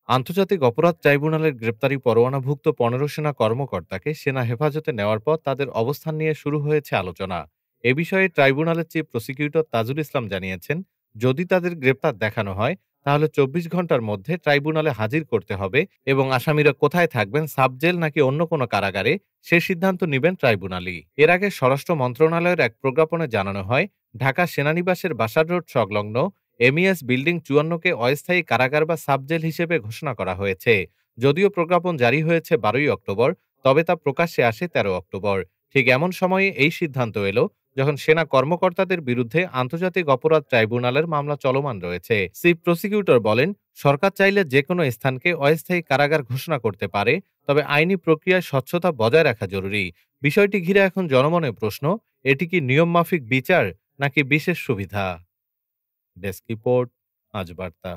আন্তর্জাতিক অপরাধ ট্রাইব্যুনালের গ্রেপ্তারি পরোয়ানাভুক্ত ১৫ সেনা কর্মকর্তাকে সেনা হেফাজতে নেওয়ার পর তাদের অবস্থান নিয়ে শুরু হয়েছে আলোচনা। এ বিষয়ে ট্রাইব্যুনালের চিফ প্রসিকিউটর তাজুল ইসলাম জানিয়েছেন, যদি তাদের গ্রেপ্তার দেখানো হয় তাহলে ২৪ ঘন্টার মধ্যে ট্রাইব্যুনালে হাজির করতে হবে এবং আসামিরা কোথায় থাকবেন, সাবজেল নাকি অন্য কোনো কারাগারে, সে সিদ্ধান্ত নেবেন ট্রাইব্যুনালই। এর আগে স্বরাষ্ট্র মন্ত্রণালয়ের এক প্রজ্ঞাপনে জানানো হয়, ঢাকা সেনানিবাসের বাসার রোড সংলগ্ন এমইএস বিল্ডিং ৫৪-কে অস্থায়ী কারাগার বা সাবজেল হিসেবে ঘোষণা করা হয়েছে। যদিও প্রজ্ঞাপন জারি হয়েছে ১২ই অক্টোবর, তবে তা প্রকাশ্যে আসে ১৩ অক্টোবর। ঠিক এমন সময়ে এই সিদ্ধান্ত এলো যখন সেনা কর্মকর্তাদের বিরুদ্ধে আন্তর্জাতিক অপরাধ ট্রাইব্যুনালের মামলা চলমান রয়েছে। চিফ প্রসিকিউটর বলেন, সরকার চাইলে যে কোনো স্থানকে অস্থায়ী কারাগার ঘোষণা করতে পারে, তবে আইনি প্রক্রিয়ায় স্বচ্ছতা বজায় রাখা জরুরি। বিষয়টি ঘিরে এখন জনমনে প্রশ্ন, এটি কি নিয়মমাফিক বিচার নাকি বিশেষ সুবিধা? ডেস্ক রিপোর্ট, আজ বার্তা।